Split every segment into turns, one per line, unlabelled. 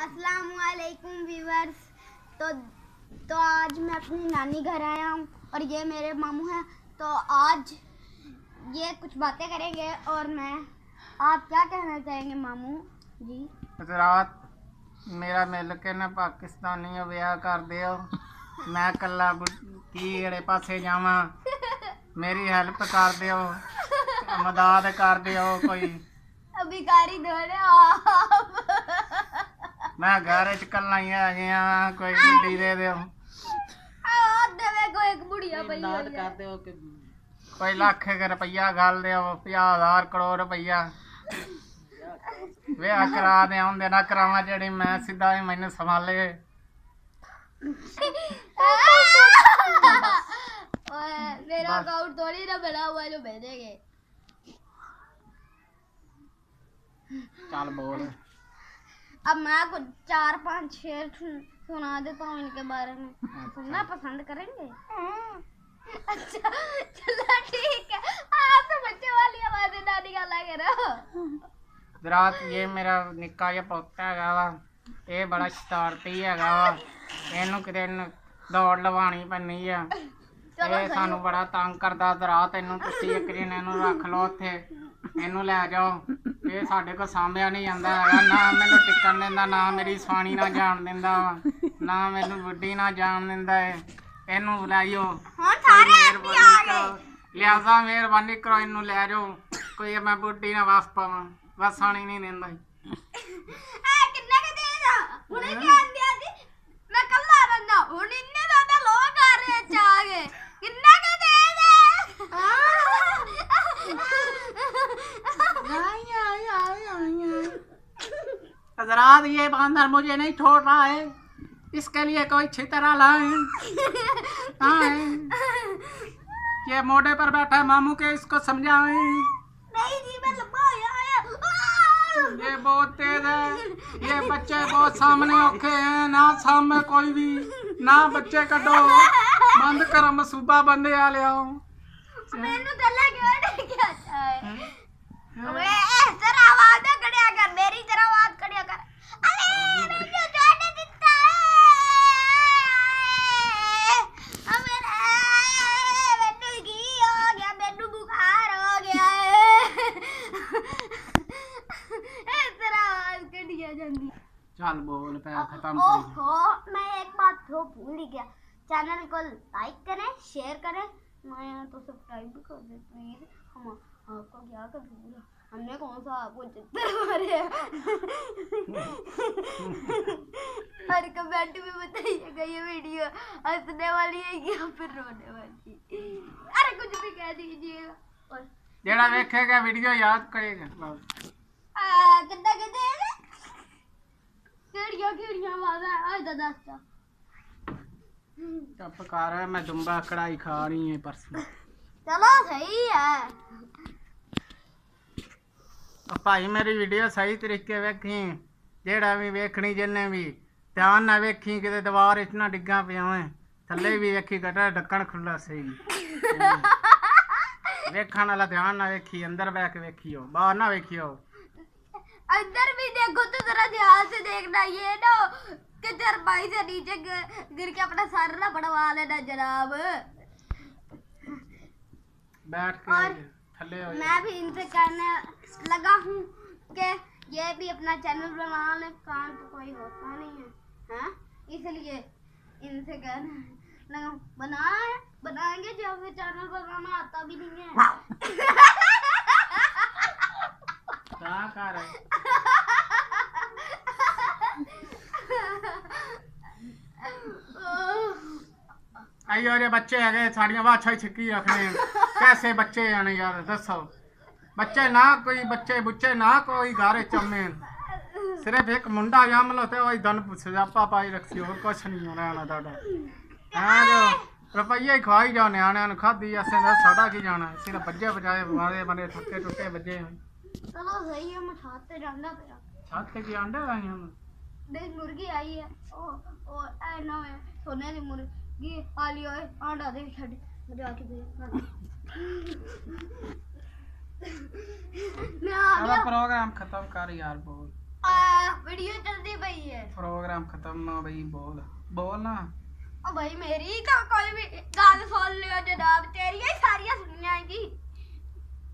अस्सलामुअलैकुम व्यूअर्स। तो आज मैं अपनी नानी घर आया हूँ और ये मेरे मामू हैं। तो आज ये कुछ बातें करेंगे और आप क्या कहना चाहेंगे मामू जी?
रात मेरा मिल के ना पाकिस्तानी ब्याह कर दियो। मैं कला की पासे जावा, मेरी हेल्प कर दियो, मदद कर दियो। कोई
भिखारी धोने आप
मैं घर च कला ही आ गया, कोई बुढ़ी दे दियो,
एक बुढ़िया कर दो,
कोई लाख रुपया गल दियो, 50,000 करोड़ रुपया ब्याह करा दे। आंदे ना करावा जेड़ी मैं सीधा ही मैनू संभाले।
मेरा अकाउंट थोड़ी ना बना हुआ जो भेजेंगे।
चल बोल।
अब मैं कुछ 4-5 शेर सुना देता हूँ इनके बारे में। सुनना पसंद करेंगे? अच्छा चलो ठीक है। आप तो बच्चे वाली आवाज़ नानी का लगे रहो।
रात ये मेरा निक्का जिहा पोता हैगा वा, ये बड़ा शरारती हैगा वा। इहनूं किते दौड़ लवानी पैनी आ। ये सानू बड़ा तंग करदा। रात इहनूं तुसीं इक दिन इहनूं रख लो उत्थे, इहनूं लै जाओ। ये साडे कोल सांभिया नहीं जांदा हैगा, ना मैनूं टिकण दिंदा, ना मेरी स्वाणी ना जाण दिंदा, ना मैनूं बुड्ढी ना जाण दिंदा है। इहनूं लैओ, मेहरबानी करो, लिहाजा मेहरबानी करो, इहनूं लै जाओ। कोई मैं बुड्ढी ना वस पावां, वसाणी नहीं दिंदा।
किन्ने के दे जा हुणे के आंदिया दी मैं कल्ला रंदा हुण इन्ने ज्यादा लोग आ रहे चागे किन्ने के दे दे।
हजरात ये बंदर मुझे नहीं छोड़ रहा है, इसके लिए कोई छितरा लाए। ये मोटे पर बैठा है मामू के, इसको समझाए।
नहीं जी मैं लंबा आया।
ये बहुत तेज है, ये बच्चे बहुत सामने औखे हैं। ना सामने कोई भी ना बच्चे कटो, बंद करो मसूबा बंदे आ ले आओ।
मैनू दल्ला क्यों नहीं क्या है? ओए तेरा आवाज कड़िया कर, मेरी तेरा आवाज कड़िया कर। अरे मैनू जाने दिता है। मैनू की हो गया, मैनू बुखार हो गया है। तेरा आवाज कड़िया जल्दी
चल बोल पे खत्म कर।
ओहो मैं एक बात तो भूल ही गया। चैनल को लाइक करें, शेयर करें, मैं तो सब्सक्राइब भी कर दे प्लीज। हम आपको क्या कर दिया, हमने कौन सा आपको चित्तर मारे हैं। और कमेंट में बताइएगा ये वीडियो हंसने वाली है या फिर रोने वाली। अरे कुछ भी कह दीजिएगा। और
जेड़ा वेखेगा वीडियो याद करेगा।
कितना कहते हैं केड़िया आवाज है आज दादा।
चुप कर, मैं दुम्बा कढ़ाई खा रही है परसों।
चलो सही है
भाई मेरी वीडियो सही तरीके वेखी, जेड़ा भी वेखनी जिन्ने भी ध्यान ना वेखी किते दीवार इच ना डिग्गा पिया होए, थल्ले भी वेखी गटर ढक्कन खुला सही। वेखण वाला ध्यान ना वेखी, अंदर बैठ के वेखियो, बाहर ना वेखियो।
अंदर भी देखो तो जरा ध्यान से देखना, ये ना कि चरपाई से नीचे गिर के अपना सर ना पड़वा लेना जनाब।
बैठ के थल्ले हो।
मैं भी इनसे कहने लगा हूँ कि ये भी अपना चैनल बना ले, काम तो कोई होता नहीं है, हैं? इसलिए इनसे कहने लगा बनाएंगे जो हमें चैनल बनाना आता भी नहीं है।
क्या कर आइयो रे बच्चे है साड़ियाँ वाछा छिकी रखने। कैसे बच्चे आने यार दसो, बच्चे ना कोई बच्चे बुच्चे ना कोई घारे चमे, सिर्फ एक मुंडा जम लो तो वही धन सजापा पाई रखी, और कुछ नहीं होना आना ताड़ा। हाँ जो रुपये ही खवाई जाओ न्याणिया खाधी असें दस साढ़ा की जाना, सिर्फ बजे बजाए मारे बने थके टुटे बजे।
चलो सही है, मैं छत पे जांदा पिया।
छत पे की आंडे आई हम
देख मुर्गी आई है। ओ ए ना है सोने की मुर्गी आली ओए आंडा दे छड़ मुझे आके दे। मैं आ गया।
प्रोग्राम खत्म कर यार बोल।
वीडियो चलती पई है।
प्रोग्राम खत्म ना भाई, बोल बोल ना।
ओ भाई मेरी का कोई भी गल सुन लियो जनाब, तेरी ही सारियां सुनियागी।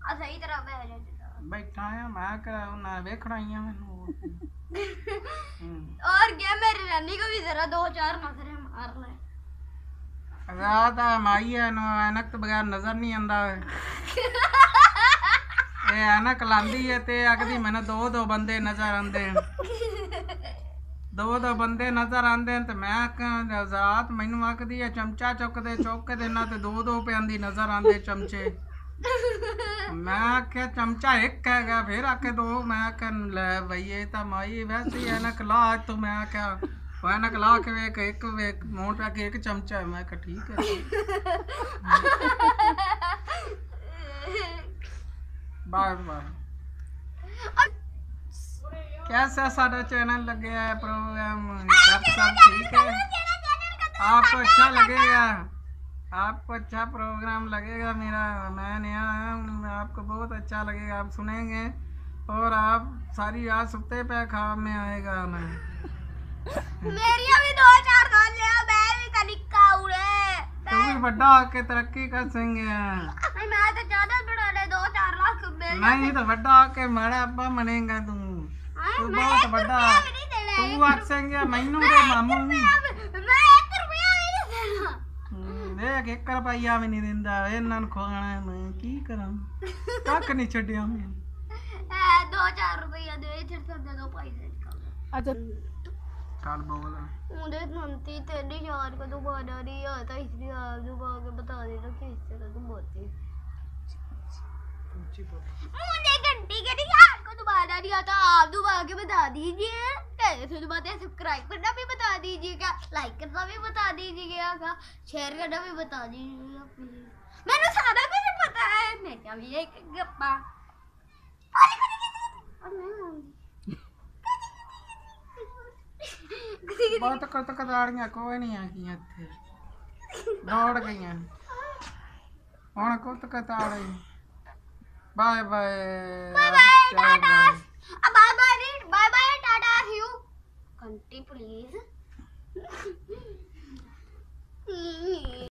आ सही तरह बैठ जा जनाब।
बैठा है मैं कर ना वेखना ही है मैनू।
और क्या, मेरी रानी को भी जरा 2-4 नजरें मार ले।
रात माई है नो ऐनक तो बगैर नजर नहीं आंदा। ए ऐनक लांदी है ते आखदी मैंने दो बंदे नजर आंदे, दो बंदे नजर आंदे ते मैं रात मैनू आखदी है चमचा चुक के देना ते दो पे आंदी नजर आंदे चमचे। मैं आख्या चमचा एक हैगा, फिर आके दो। मैं आख्या ले भई ये तो माई वैसे ही ऐनक ला तो मैं आख्या ऐनक ला के वेख एक मोट पे एक चमचा है। मैं आख्या ठीक है। Bye bye. कैसा सारा चैनल लगे है प्रोग्राम, सब ठीक है? आपको अच्छा लगेगा, आपको अच्छा प्रोग्राम लगेगा मेरा। मैं नया आया हूँ, आपको बहुत अच्छा लगेगा, आप सुनेंगे और आप सारी रात सुते पे ख्वाब में आएगा। मैं
मेरी भी 2-4 साल ले, मैं भी तनिका उड़े।
तू भी बड़ा होके तरक्की कर सकेंगे।
मैं तो ज्यादा बड़ा ले, 2-4 लाख मिल
नहीं तो बड़ा होके माड़ा अब्बा बनेगा तू। तू बहुत बड़ा, तू आखेंगे मैनू तो मामू
मैं 1 रुपया भी नहीं देना।
देख 1 रुपया भी नहीं दिंदा, इन्हां नूं खाना मैं की करां, कख नहीं छड्डिया मैं।
2-4 रुपया दे छड़ दे दो पैसे निकाल।
अच्छा चल बोल।
मुझे नंती तेरी यार का दोबारा नहीं आता, इसलिए आप दोबारा के बता देना किस तरह तुम बोलते। मुझे घंटी के यार को दोबारा नहीं आता, आप दोबारा के बता दीजिए। कैसे दोबारा सब्सक्राइब करना भी बता दीजिएगा, लाइक करना भी बता दीजिएगा, शेयर करना भी बता दीजिएगा प्लीज। मैंने सारा कुछ पता है, मैं क्या भी एक गप्पा
बहुत कताड़ियां कोई नहीं आगी इत्थे, दौड़ गई हुण कुत कताड़ी। Bye bye.